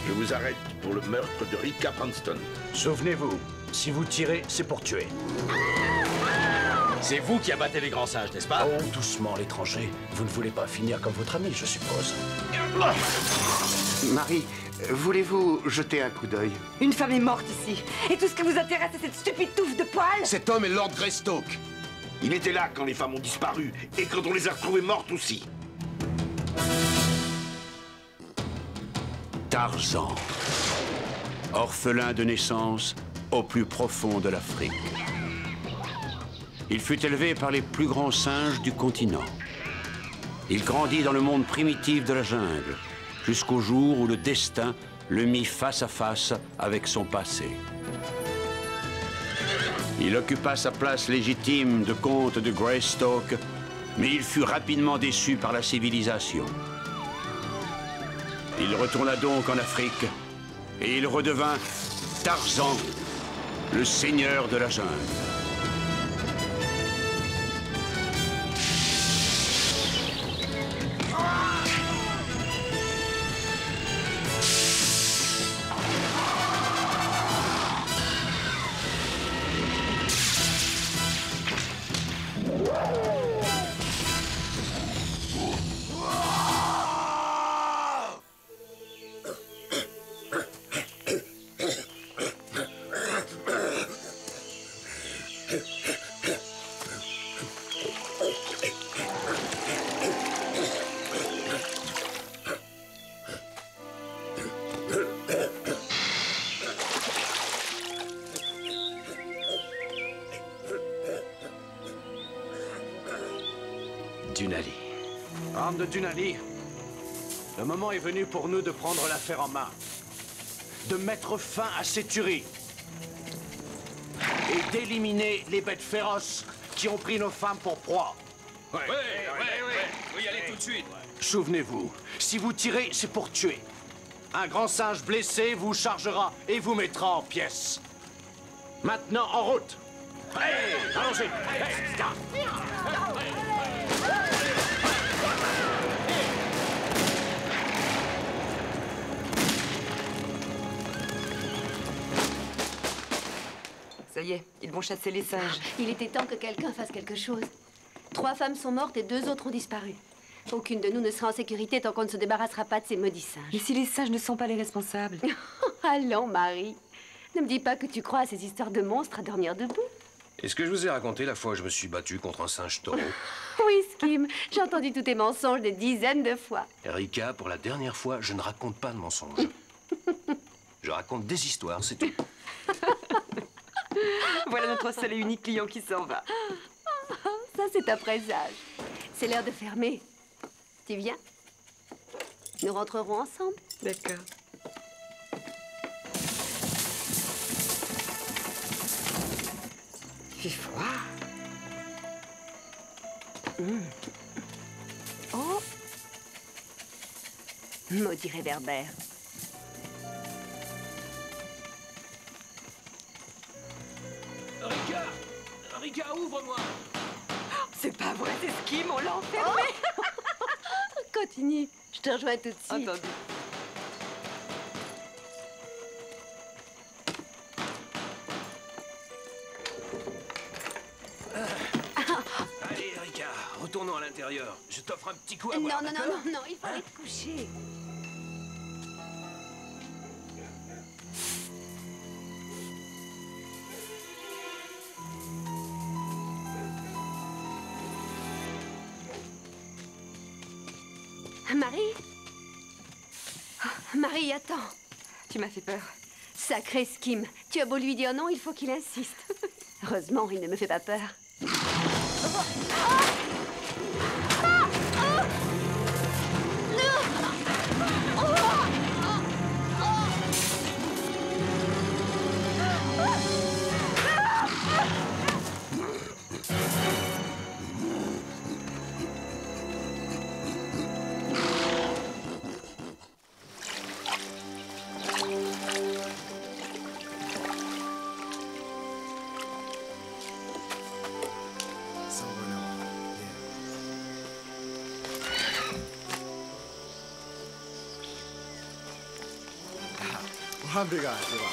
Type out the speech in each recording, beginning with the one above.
Je vous arrête pour le meurtre de Rika Branston. Souvenez-vous, si vous tirez, c'est pour tuer. C'est vous qui abattez les grands singes, n'est-ce pas? Oh, doucement, l'étranger. Vous ne voulez pas finir comme votre ami, je suppose. Marie, voulez-vous jeter un coup d'œil? Une femme est morte ici. Et tout ce qui vous intéresse, c'est cette stupide touffe de poils. Cet homme est Lord Greystoke. Il était là quand les femmes ont disparu, et quand on les a retrouvées mortes aussi. Tarzan, orphelin de naissance au plus profond de l'Afrique. Il fut élevé par les plus grands singes du continent. Il grandit dans le monde primitif de la jungle, jusqu'au jour où le destin le mit face à face avec son passé. Il occupa sa place légitime de comte de Greystoke, mais il fut rapidement déçu par la civilisation. Il retourna donc en Afrique et il redevint Tarzan, le seigneur de la jungle. Dunali. Homme de Dunali, le moment est venu pour nous de prendre l'affaire en main. De mettre fin à ces tueries. Et d'éliminer les bêtes féroces qui ont pris nos femmes pour proie. Oui, faut y aller tout de suite. Souvenez-vous, si vous tirez, c'est pour tuer. Un grand singe blessé vous chargera et vous mettra en pièces. Maintenant, en route. Allez, allons-y. Ça y est, ils vont chasser les singes. Il était temps que quelqu'un fasse quelque chose. 3 femmes sont mortes et 2 autres ont disparu. Aucune de nous ne sera en sécurité tant qu'on ne se débarrassera pas de ces maudits singes. Et si les singes ne sont pas les responsables? Allons, Marie. Ne me dis pas que tu crois à ces histoires de monstres à dormir debout. Est-ce que je vous ai raconté la fois où je me suis battu contre un singe taureau? Oui, Skim, j'ai entendu tous tes mensonges des dizaines de fois. Rika, pour la dernière fois, je ne raconte pas de mensonges. Je raconte des histoires, c'est tout. Voilà notre seul et unique client qui s'en va. Ça, c'est un présage. C'est l'heure de fermer. Tu viens? Nous rentrerons ensemble. D'accord. Il fait froid. Oh! Maudit réverbère. Rika, ouvre-moi! C'est pas vrai, c'est Skim, on l'a enfermé. Continue, je te rejoins tout de suite. Attendez. Allez, Rika, retournons à l'intérieur. Je t'offre un petit coup à Non, boire, non, d'accord? non, il faut aller te coucher. Marie? Oh, Marie, attends. Tu m'as fait peur. Sacré Skim, tu as beau lui dire non, il faut qu'il insiste. Heureusement, il ne me fait pas peur. Alhamdulillah, c'est vrai.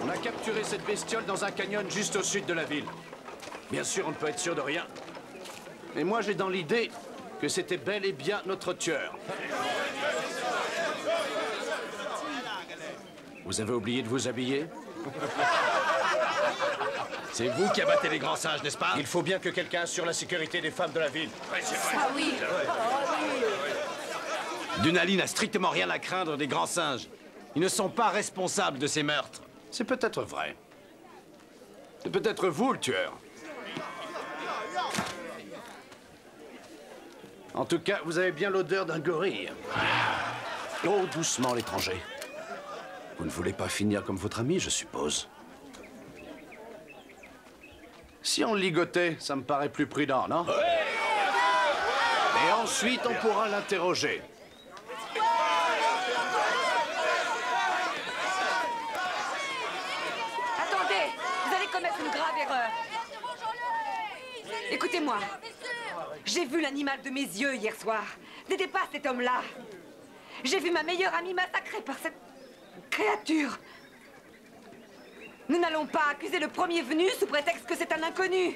On a capturé cette bestiole dans un canyon juste au sud de la ville. Bien sûr, on ne peut être sûr de rien. Mais moi, j'ai dans l'idée que c'était bel et bien notre tueur. Vous avez oublié de vous habiller? C'est vous qui abattez les grands singes, n'est-ce pas? Il faut bien que quelqu'un assure la sécurité des femmes de la ville. Ah oui. Dunali n'a strictement rien à craindre des grands singes. Ils ne sont pas responsables de ces meurtres. C'est peut-être vrai. C'est peut-être vous le tueur. En tout cas, vous avez bien l'odeur d'un gorille. Oh, doucement, l'étranger. Vous ne voulez pas finir comme votre ami, je suppose. Si on ligotait, ça me paraît plus prudent, non? Et ensuite, on pourra l'interroger. Attendez, vous allez commettre une grave erreur. Écoutez-moi. J'ai vu l'animal de mes yeux hier soir. N'aidez pas cet homme-là. J'ai vu ma meilleure amie massacrée par cette créature. Nous n'allons pas accuser le premier venu sous prétexte que c'est un inconnu.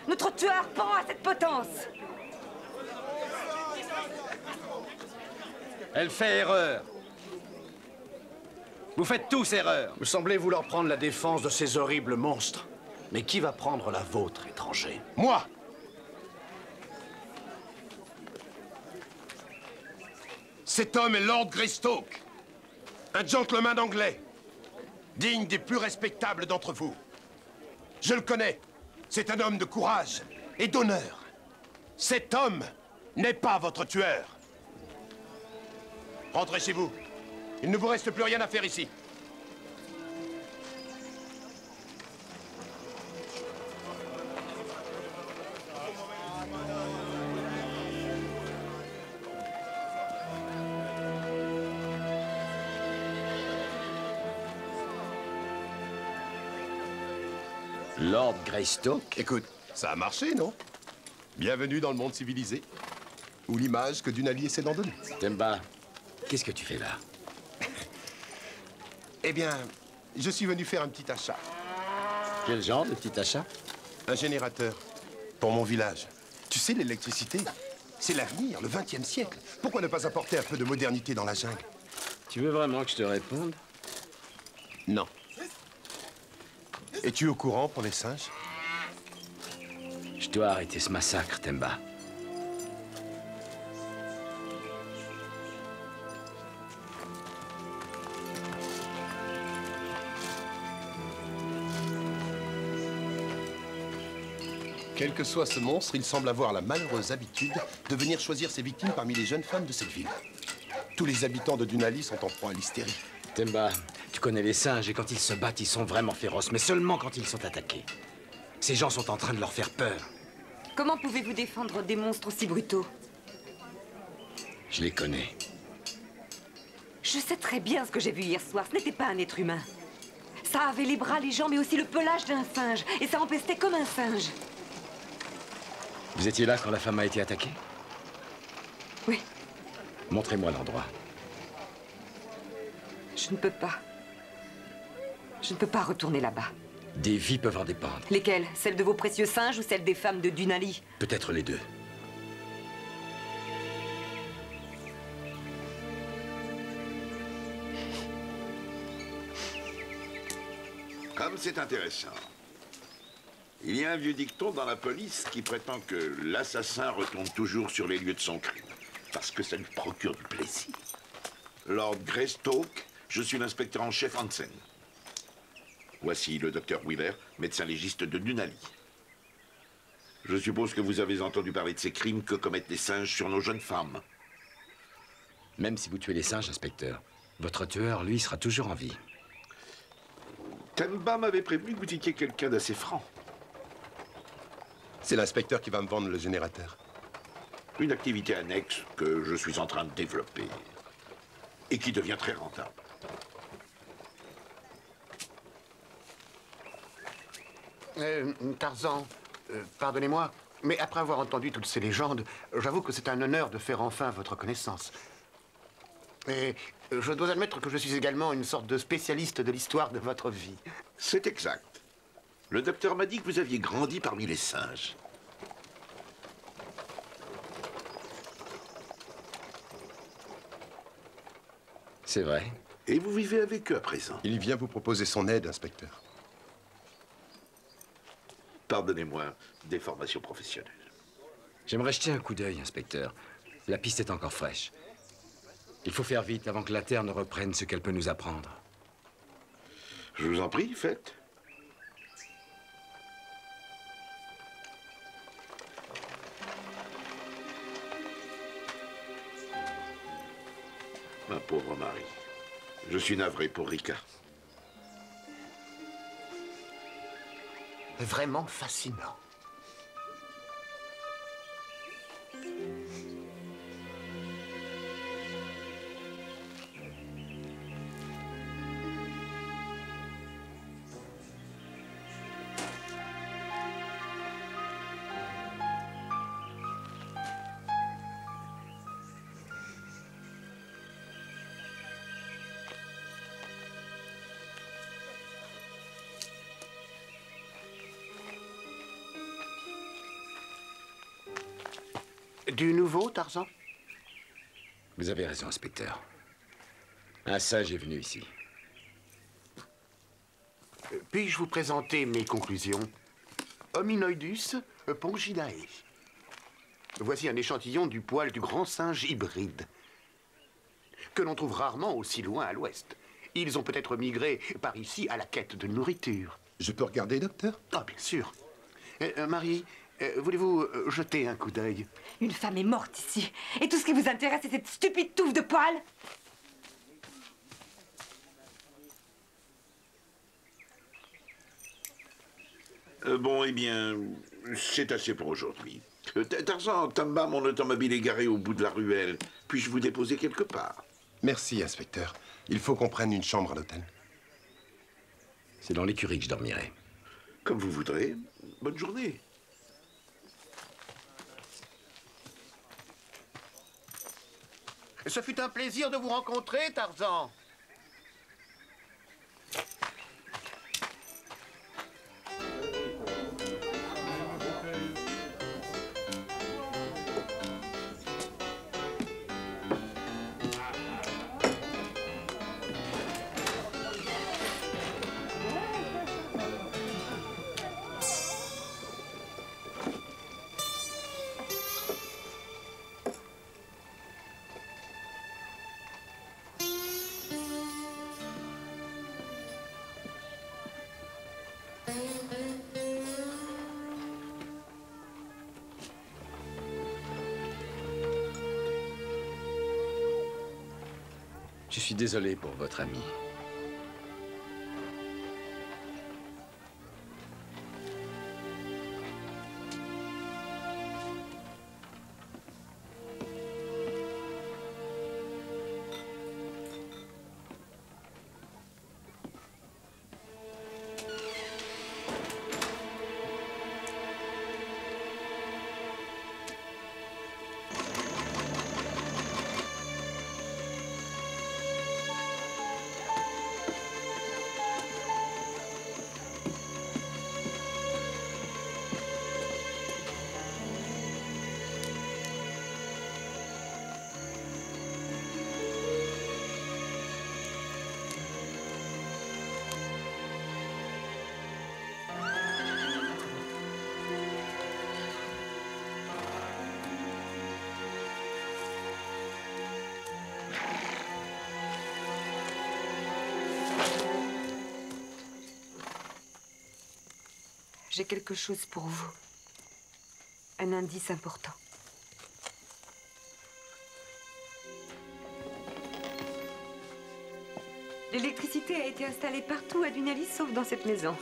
Notre tueur pend à cette potence. Elle fait erreur. Vous faites tous erreur. Vous semblez vouloir prendre la défense de ces horribles monstres. Mais qui va prendre la vôtre, étranger? Moi! Cet homme est Lord Greystoke, un gentleman anglais, digne des plus respectables d'entre vous. Je le connais, c'est un homme de courage et d'honneur. Cet homme n'est pas votre tueur. Rentrez chez vous. Il ne vous reste plus rien à faire ici. Lord Greystoke? Écoute, ça a marché, non? Bienvenue dans le monde civilisé. Ou l'image que Dunali essaie d'en donner. Temba, qu'est-ce que tu fais là? Eh bien, je suis venu faire un petit achat. Quel genre de petit achat? Un générateur. Pour mon village. Tu sais, l'électricité, c'est l'avenir, le XXe siècle. Pourquoi ne pas apporter un peu de modernité dans la jungle? Tu veux vraiment que je te réponde? Non. Es-tu au courant pour les singes? Je dois arrêter ce massacre, Temba. Quel que soit ce monstre, il semble avoir la malheureuse habitude de venir choisir ses victimes parmi les jeunes femmes de cette ville. Tous les habitants de Dunali sont en proie à l'hystérie. Temba, tu connais les singes et quand ils se battent, ils sont vraiment féroces, mais seulement quand ils sont attaqués. Ces gens sont en train de leur faire peur. Comment pouvez-vous défendre des monstres aussi brutaux? Je les connais. Je sais très bien ce que j'ai vu hier soir. Ce n'était pas un être humain. Ça avait les bras, les jambes, mais aussi le pelage d'un singe. Et ça empestait comme un singe. Vous étiez là quand la femme a été attaquée? Oui. Montrez-moi l'endroit. Je ne peux pas. Je ne peux pas retourner là-bas. Des vies peuvent en dépendre. Lesquelles? Celles de vos précieux singes ou celles des femmes de Dunali? Peut-être les deux. Comme c'est intéressant. Il y a un vieux dicton dans la police qui prétend que l'assassin retourne toujours sur les lieux de son crime, parce que ça lui procure du plaisir. Lord Greystoke, je suis l'inspecteur en chef Hansen. Voici le docteur Wheeler, médecin légiste de Dunali. Je suppose que vous avez entendu parler de ces crimes que commettent les singes sur nos jeunes femmes. Même si vous tuez les singes, inspecteur, votre tueur, lui, sera toujours en vie. Temba m'avait prévenu que vous étiez quelqu'un d'assez franc. C'est l'inspecteur qui va me vendre le générateur. Une activité annexe que je suis en train de développer et qui devient très rentable. Tarzan, pardonnez-moi, mais après avoir entendu toutes ces légendes, j'avoue que c'est un honneur de faire enfin votre connaissance. Et je dois admettre que je suis également une sorte de spécialiste de l'histoire de votre vie. C'est exact. Le docteur m'a dit que vous aviez grandi parmi les singes. C'est vrai. Et vous vivez avec eux à présent. Il vient vous proposer son aide, inspecteur. Pardonnez-moi, des formations professionnelles. J'aimerais jeter un coup d'œil, inspecteur. La piste est encore fraîche. Il faut faire vite avant que la Terre ne reprenne ce qu'elle peut nous apprendre. Je vous en prie, faites. Ma pauvre Marie. Je suis navré pour Rika. Vraiment fascinant. Du nouveau, Tarzan? Vous avez raison, inspecteur. Un sage est venu ici. Puis-je vous présenter mes conclusions? Hominoidus pongidae. Voici un échantillon du poil du grand singe hybride, que l'on trouve rarement aussi loin à l'ouest. Ils ont peut-être migré par ici à la quête de nourriture. Je peux regarder, docteur? Ah, bien sûr. Marie, voulez-vous jeter un coup d'œil? Une femme est morte ici. Et tout ce qui vous intéresse, c'est cette stupide touffe de poils? Bon, eh bien, c'est assez pour aujourd'hui. Tarzan, Tamba, mon automobile est garé au bout de la ruelle. Puis-je vous déposer quelque part? Merci, inspecteur. Il faut qu'on prenne une chambre à l'hôtel. C'est dans l'écurie que je dormirai. Comme vous voudrez. Bonne journée. Ce fut un plaisir de vous rencontrer, Tarzan. Je suis désolé pour votre ami. J'ai quelque chose pour vous. Un indice important. L'électricité a été installée partout à Dunali, sauf dans cette maison.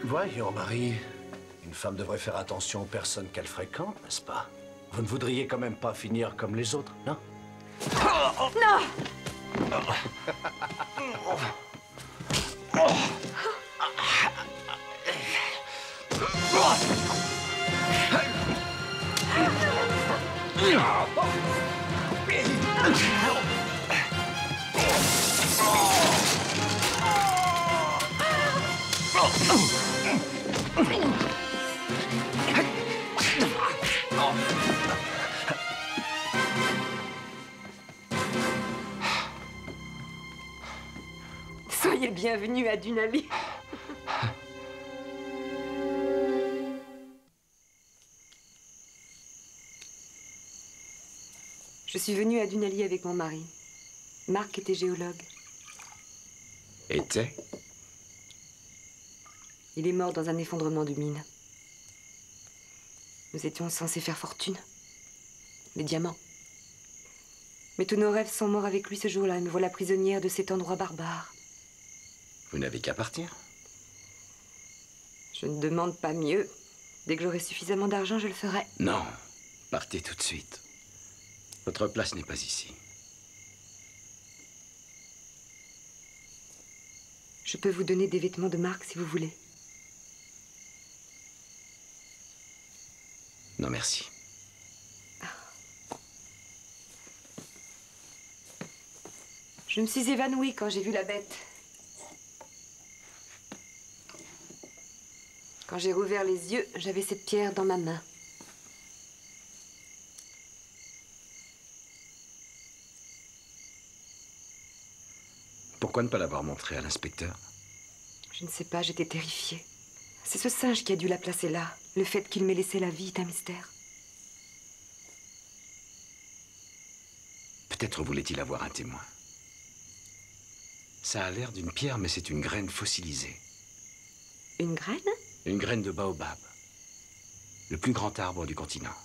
Voyons, Marie. Une femme devrait faire attention aux personnes qu'elle fréquente, n'est-ce pas? Vous ne voudriez quand même pas finir comme les autres, non? Non! Soyez le bienvenu à Dunali. Je suis venue à Dunali avec mon mari. Marc était géologue. Était? Il est mort dans un effondrement de mine. Nous étions censés faire fortune. Les diamants. Mais tous nos rêves sont morts avec lui ce jour-là. Me voilà prisonnière de cet endroit barbare. Vous n'avez qu'à partir. Je ne demande pas mieux. Dès que j'aurai suffisamment d'argent, je le ferai. Non, partez tout de suite. Votre place n'est pas ici. Je peux vous donner des vêtements de Marc si vous voulez. Non, merci. Je me suis évanouie quand j'ai vu la bête. Quand j'ai rouvert les yeux, j'avais cette pierre dans ma main. Pourquoi ne pas l'avoir montré à l'inspecteur? Je ne sais pas, j'étais terrifiée. C'est ce singe qui a dû la placer là. Le fait qu'il m'ait laissé la vie est un mystère. Peut-être voulait-il avoir un témoin. Ça a l'air d'une pierre, mais c'est une graine fossilisée. Une graine? Une graine de baobab. Le plus grand arbre du continent.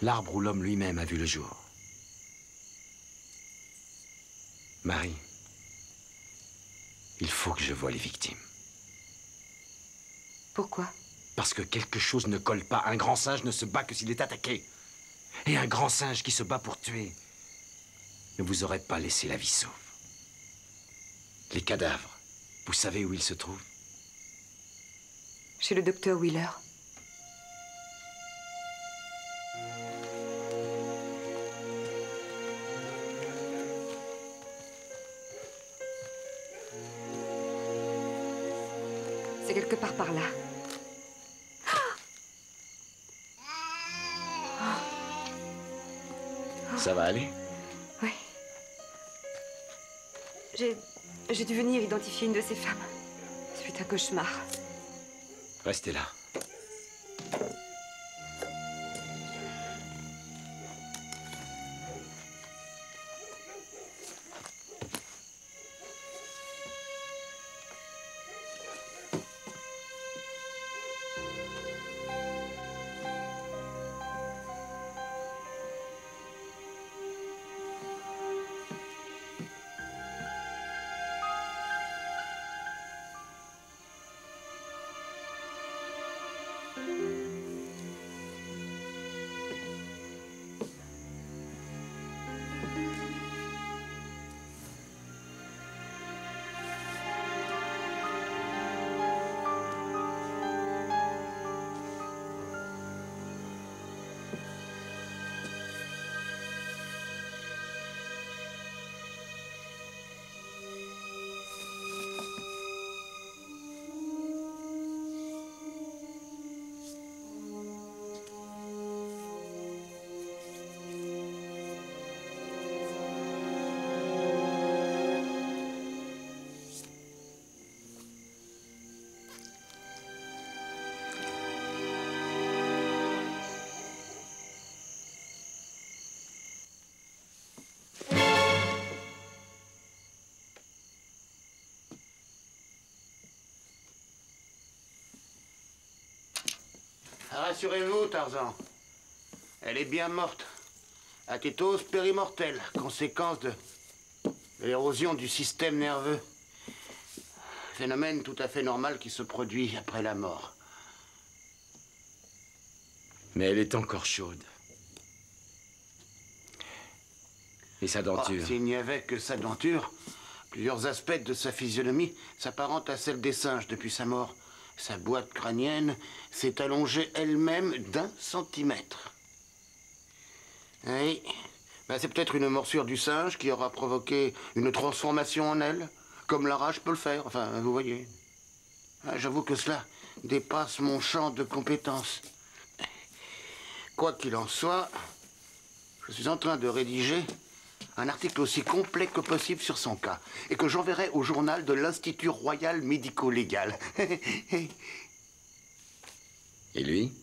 L'arbre où l'homme lui-même a vu le jour. Marie, il faut que je voie les victimes. Pourquoi? Parce que quelque chose ne colle pas. Un grand singe ne se bat que s'il est attaqué. Et un grand singe qui se bat pour tuer ne vous aurait pas laissé la vie sauve. Les cadavres, vous savez où ils se trouvent? Chez le docteur Wheeler. C'est quelque part par là. Ça va aller? Oui. J'ai dû venir identifier une de ces femmes. Ce fut un cauchemar. Restez là. Rassurez-vous, Tarzan. Elle est bien morte. Athétose périmortelle, conséquence de l'érosion du système nerveux. Phénomène tout à fait normal qui se produit après la mort. Mais elle est encore chaude. Et sa denture? Oh, s'il n'y avait que sa denture, plusieurs aspects de sa physionomie s'apparentent à celle des singes depuis sa mort. Sa boîte crânienne s'est allongée elle-même d'1 centimètre. Oui, ben, c'est peut-être une morsure du singe qui aura provoqué une transformation en elle, comme la rage peut le faire, enfin, vous voyez. J'avoue que cela dépasse mon champ de compétences. Quoi qu'il en soit, je suis en train de rédiger un article aussi complet que possible sur son cas, et que j'enverrai au journal de l'Institut Royal Médico-Légal. Et lui?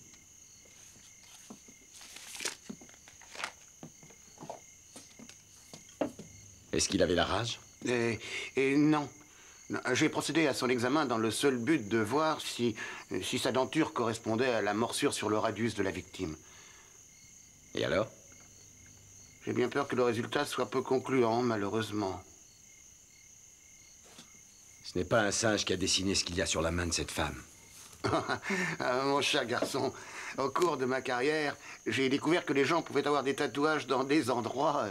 Est-ce qu'il avait la rage? Et non. J'ai procédé à son examen dans le seul but de voir si sa denture correspondait à la morsure sur le radius de la victime. Et alors? J'ai bien peur que le résultat soit peu concluant, malheureusement. Ce n'est pas un singe qui a dessiné ce qu'il y a sur la main de cette femme. Mon cher garçon, au cours de ma carrière, j'ai découvert que les gens pouvaient avoir des tatouages dans des endroits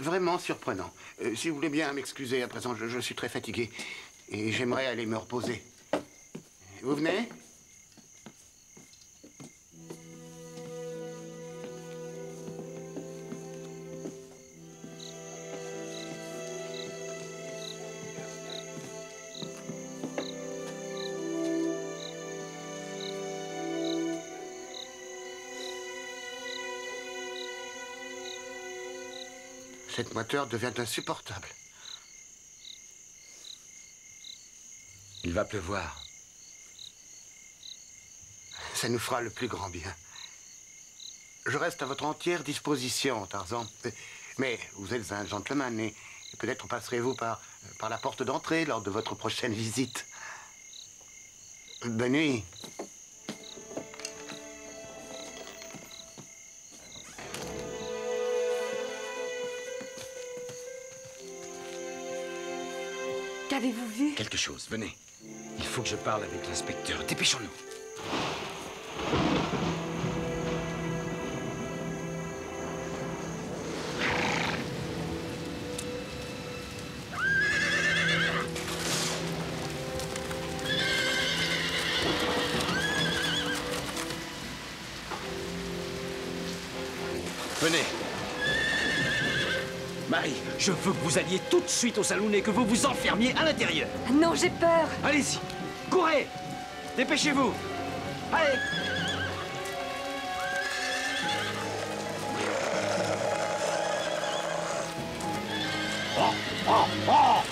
vraiment surprenants. Si vous voulez bien m'excuser à présent, je suis très fatigué et j'aimerais aller me reposer. Vous venez ? Cette moiteur devient insupportable. Il va pleuvoir. Ça nous fera le plus grand bien. Je reste à votre entière disposition, Tarzan. Mais vous êtes un gentleman et peut-être passerez-vous par la porte d'entrée lors de votre prochaine visite. Bonne nuit. Qu'avez-vous vu? Quelque chose, venez. Il faut que je parle avec l'inspecteur. Dépêchons-nous. Venez. Marie, je veux que vous alliez tout de suite au saloon et que vous vous enfermiez à l'intérieur. Non, j'ai peur. Allez-y, courez. Dépêchez-vous. Allez. Oh, oh, oh.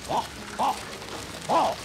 Oh, oh, oh.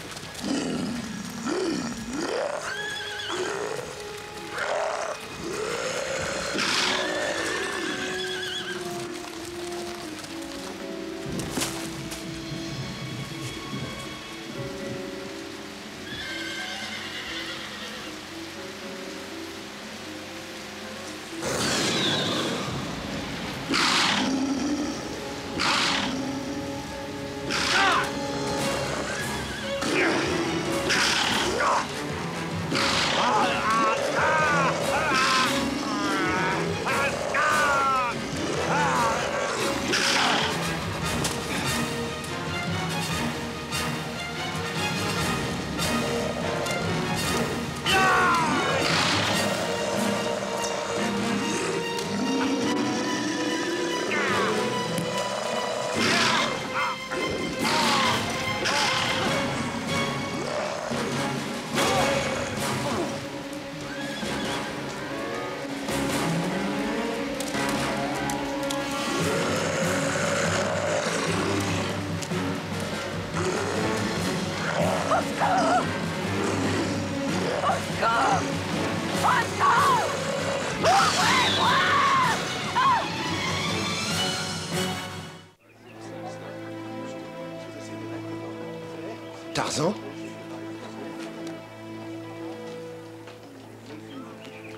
Tarzan?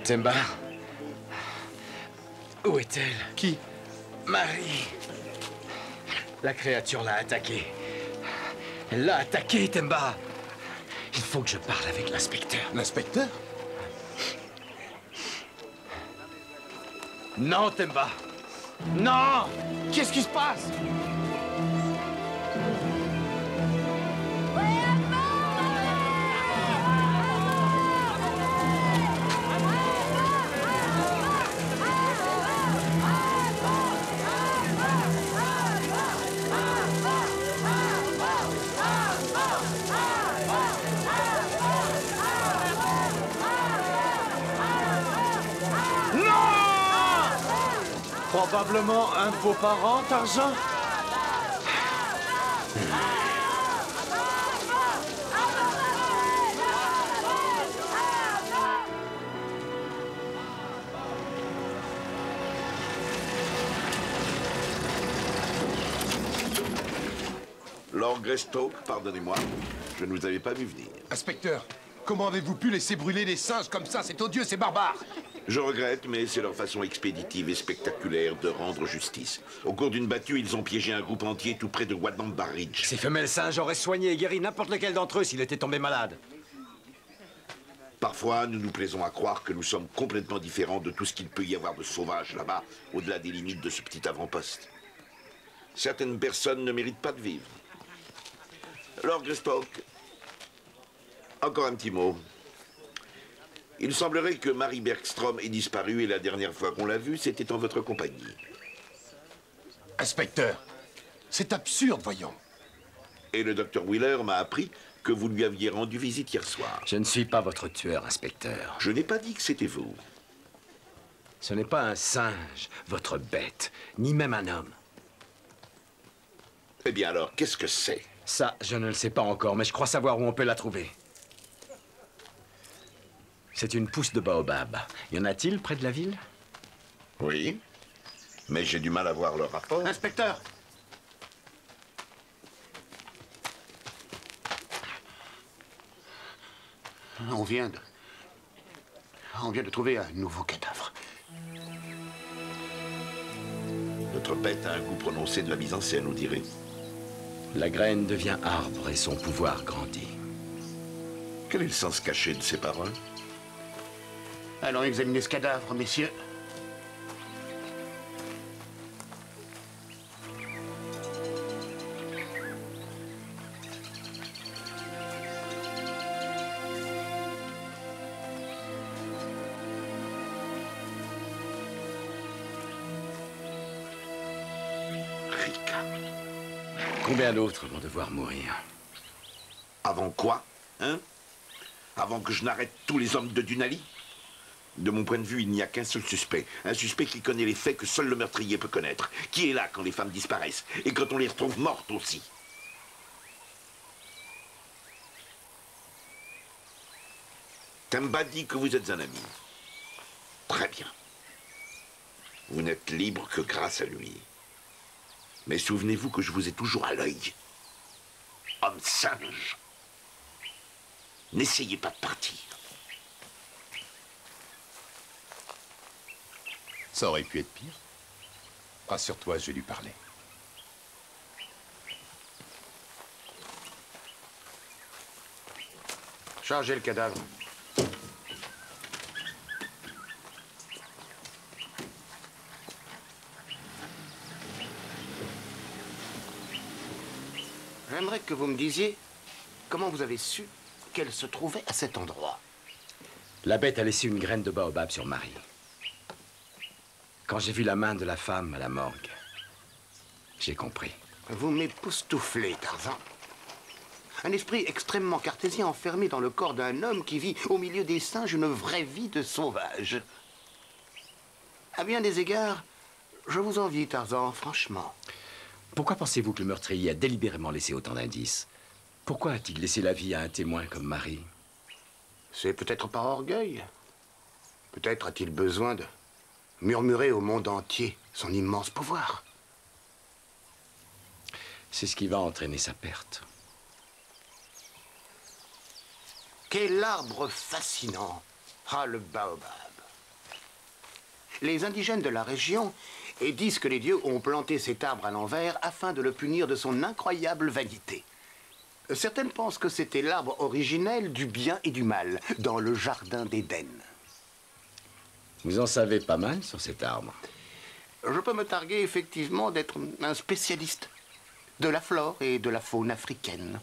Temba? Où est-elle? Qui? Marie. La créature l'a attaquée. Elle l'a attaquée, Temba. Il faut que je parle avec l'inspecteur. L'inspecteur? Non, Temba. Non! Qu'est-ce qui se passe? Probablement un de vos parents, Tarzan? Lord Greystoke, pardonnez-moi, je ne vous avais pas vu venir. Inspecteur, comment avez-vous pu laisser brûler les singes comme ça? C'est odieux, c'est barbare! Je regrette, mais c'est leur façon expéditive et spectaculaire de rendre justice. Au cours d'une battue, ils ont piégé un groupe entier tout près de Wadamba Ridge. Ces femelles singes auraient soigné et guéri n'importe lequel d'entre eux s'il était tombé malade. Parfois, nous nous plaisons à croire que nous sommes complètement différents de tout ce qu'il peut y avoir de sauvage là-bas, au-delà des limites de ce petit avant-poste. Certaines personnes ne méritent pas de vivre. Lord Greystoke, encore un petit mot. Il semblerait que Marie Bergstrom ait disparu et la dernière fois qu'on l'a vue, c'était en votre compagnie. Inspecteur, c'est absurde, voyons. Et le docteur Wheeler m'a appris que vous lui aviez rendu visite hier soir. Je ne suis pas votre tueur, inspecteur. Je n'ai pas dit que c'était vous. Ce n'est pas un singe, votre bête, ni même un homme. Eh bien alors, qu'est-ce que c'est? Ça, je ne le sais pas encore, mais je crois savoir où on peut la trouver. C'est une pousse de baobab. Y en a-t-il près de la ville? Oui, mais j'ai du mal à voir le rapport. Inspecteur! On vient de trouver un nouveau cadavre. Notre bête a un goût prononcé de la mise en scène, on dirait. La graine devient arbre et son pouvoir grandit. Quel est le sens caché de ces paroles? Allons examiner ce cadavre, messieurs. Rika. Combien d'autres vont devoir mourir? Avant quoi, hein? Avant que je n'arrête tous les hommes de Dunali? De mon point de vue, il n'y a qu'un seul suspect. Un suspect qui connaît les faits que seul le meurtrier peut connaître. Qui est là quand les femmes disparaissent et quand on les retrouve mortes aussi. Temba dit que vous êtes un ami. Très bien. Vous n'êtes libre que grâce à lui. Mais souvenez-vous que je vous ai toujours à l'œil. Homme singe. N'essayez pas de partir. Ça aurait pu être pire. Rassure-toi, je vais lui parler. Chargez le cadavre. J'aimerais que vous me disiez comment vous avez su qu'elle se trouvait à cet endroit. La bête a laissé une graine de baobab sur Marie. Quand j'ai vu la main de la femme à la morgue, j'ai compris. Vous m'époustouflez, Tarzan. Un esprit extrêmement cartésien enfermé dans le corps d'un homme qui vit au milieu des singes une vraie vie de sauvage. À bien des égards, je vous envie, Tarzan, franchement. Pourquoi pensez-vous que le meurtrier a délibérément laissé autant d'indices? Pourquoi a-t-il laissé la vie à un témoin comme Marie? C'est peut-être par orgueil. Peut-être a-t-il besoin de murmurer au monde entier son immense pouvoir. C'est ce qui va entraîner sa perte. Quel arbre fascinant! Ah, le baobab! Les indigènes de la région disent que les dieux ont planté cet arbre à l'envers afin de le punir de son incroyable vanité. Certaines pensent que c'était l'arbre originel du bien et du mal, dans le jardin d'Éden. Vous en savez pas mal sur cet arbre. Je peux me targuer effectivement d'être un spécialiste de la flore et de la faune africaine.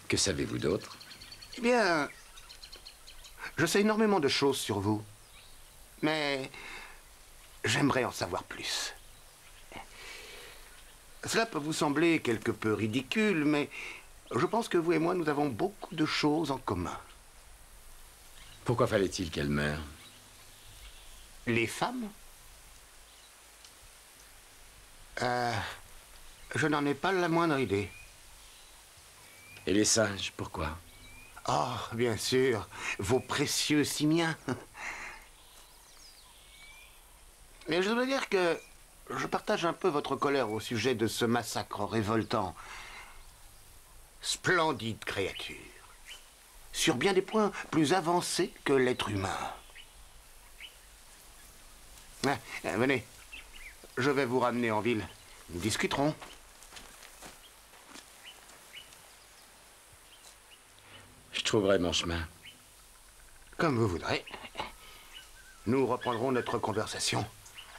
Que savez-vous d'autre? Eh bien, je sais énormément de choses sur vous, mais j'aimerais en savoir plus. Cela peut vous sembler quelque peu ridicule, mais je pense que vous et moi, nous avons beaucoup de choses en commun. Pourquoi fallait-il qu'elle meure? Les femmes? Je n'en ai pas la moindre idée. Et les singes, pourquoi? Oh, bien sûr, vos précieux simiens. Mais je dois dire que je partage un peu votre colère au sujet de ce massacre révoltant. Splendide créature. Sur bien des points plus avancés que l'être humain. Venez, je vais vous ramener en ville. Nous discuterons. Je trouverai mon chemin. Comme vous voudrez. Nous reprendrons notre conversation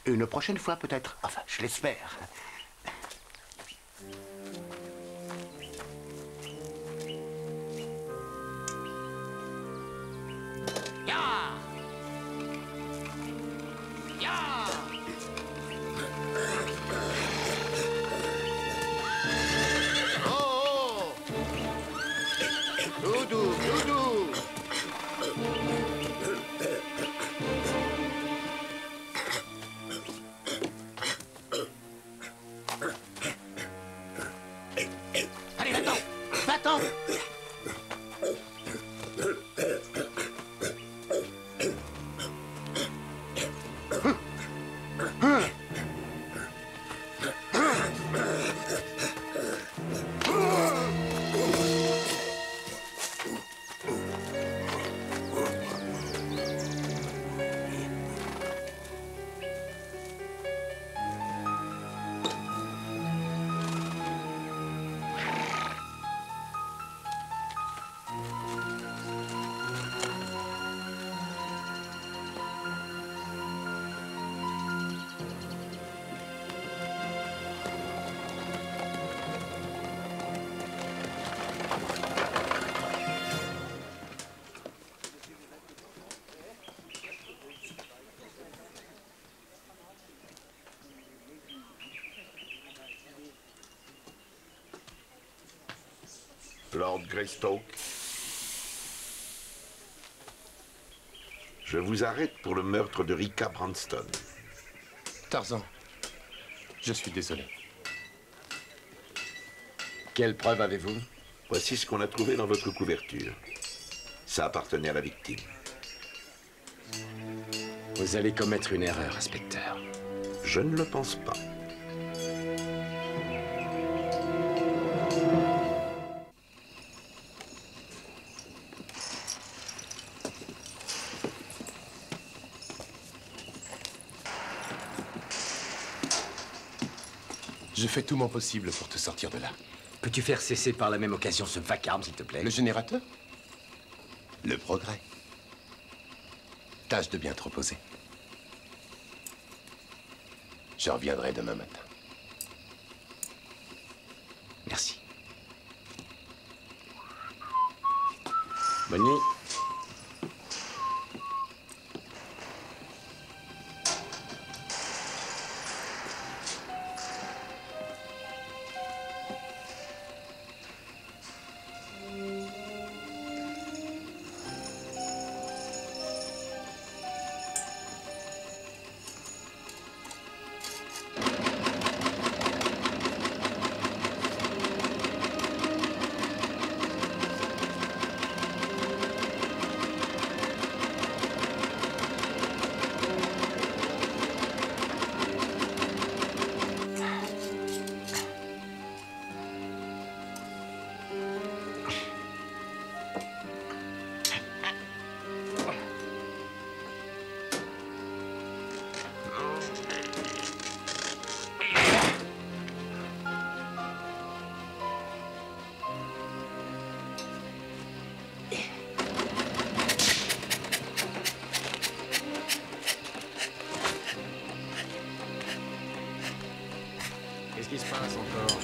une prochaine fois, peut-être. Enfin, je l'espère. Lord Greystoke, je vous arrête pour le meurtre de Rika Branston. Tarzan, je suis désolé. Quelle preuve avez-vous? Voici ce qu'on a trouvé dans votre couverture. Ça appartenait à la victime. Vous allez commettre une erreur, inspecteur. Je ne le pense pas. Je fais tout mon possible pour te sortir de là. Peux-tu faire cesser par la même occasion ce vacarme, s'il te plaît? Le générateur? Le progrès. Tâche de bien te reposer. Je reviendrai demain matin. Merci. Bonne nuit. qui se passe encore?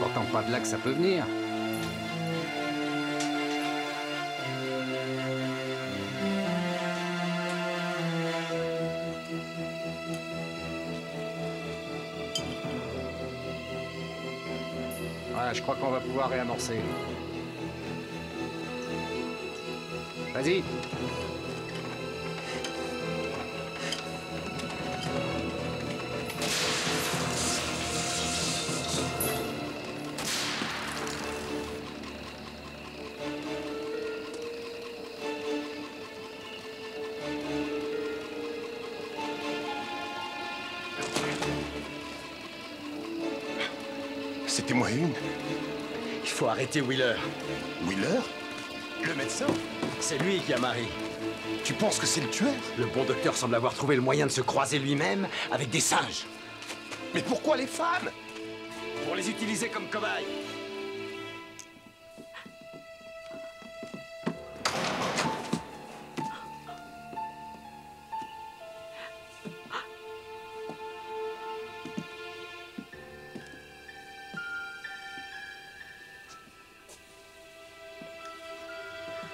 Pourtant pas de là que ça peut venir. Ouais, je crois qu'on va pouvoir réamorcer. Vas-y. C'était moi une. Il faut arrêter Wheeler. Wheeler? Le médecin? C'est lui qui a Marie. Tu penses que c'est le tueur? Le bon docteur semble avoir trouvé le moyen de se croiser lui-même avec des singes. Mais pourquoi les femmes? Pour les utiliser comme cobayes.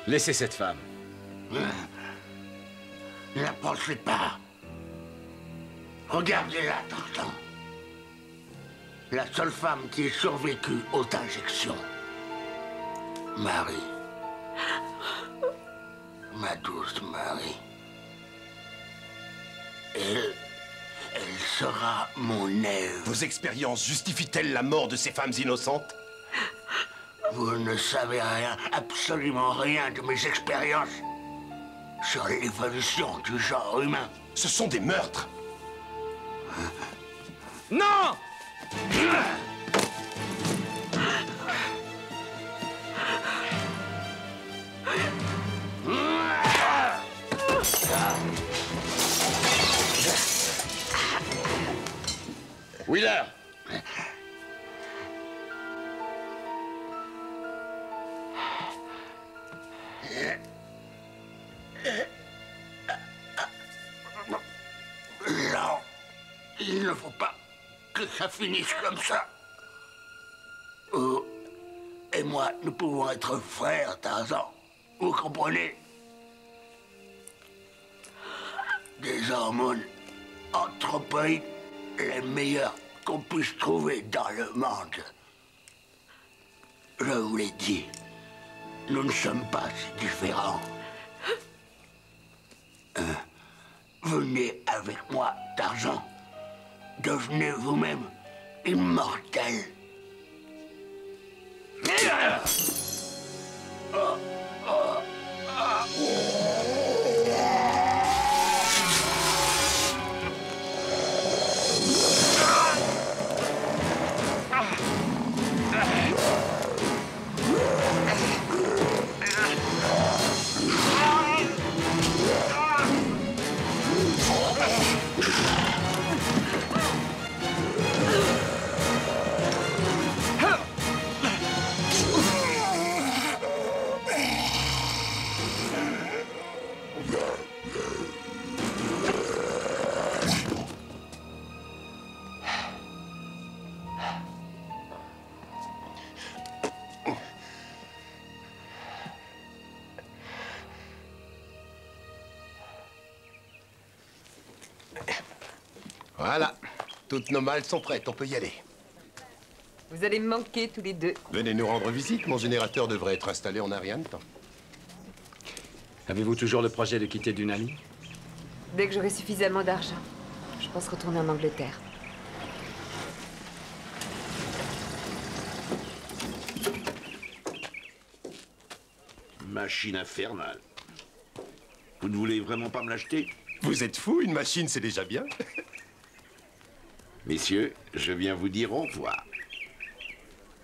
Laissez cette femme. N'approchez pas. Regardez-la, Tarzan. La seule femme qui ait survécu aux injections. Marie. Ma douce Marie. Elle sera mon Ève. Vos expériences justifient-elles la mort de ces femmes innocentes? Vous ne savez rien, absolument rien de mes expériences sur l'évolution du genre humain. Ce sont des meurtres. Non! Wheeler! Non, il ne faut pas que ça finisse comme ça. Vous et moi, nous pouvons être frères, Tarzan. Vous comprenez? Des hormones anthropoïdes, les meilleures qu'on puisse trouver dans le monde. Je vous l'ai dit, nous ne sommes pas si différents. Venez avec moi, Tarzan. Devenez vous-même immortel. Voilà. Toutes nos malles sont prêtes, on peut y aller. Vous allez me manquer tous les deux. Venez nous rendre visite, mon générateur devrait être installé en un rien de temps. Avez-vous toujours le projet de quitter Dunali? Dès que j'aurai suffisamment d'argent, je pense retourner en Angleterre. Machine infernale. Vous ne voulez vraiment pas me l'acheter? Vous êtes fous, une machine, c'est déjà bien. Messieurs, je viens vous dire au revoir.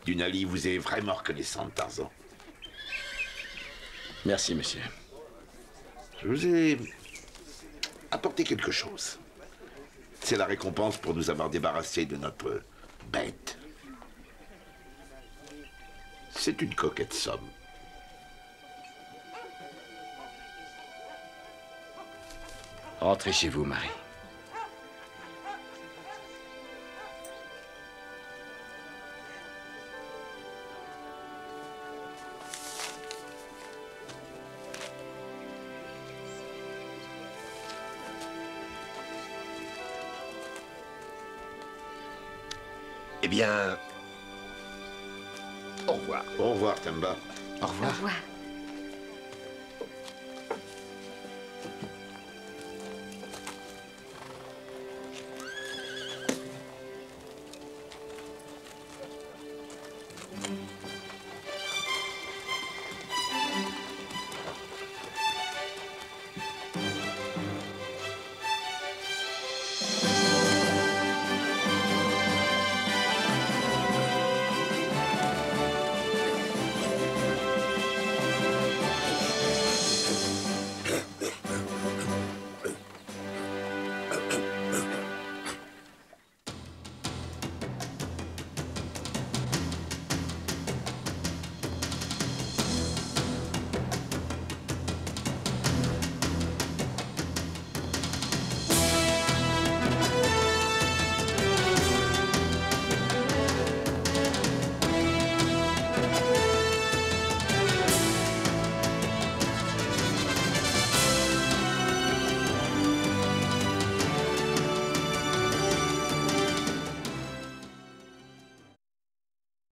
Dunali vous est vraiment reconnaissant, Tarzan. Merci, monsieur. Je vous ai apporté quelque chose. C'est la récompense pour nous avoir débarrassés de notre bête. C'est une coquette somme. Rentrez chez vous, Marie. Eh bien... Au revoir. Au revoir, Tamba. Au revoir. Au revoir.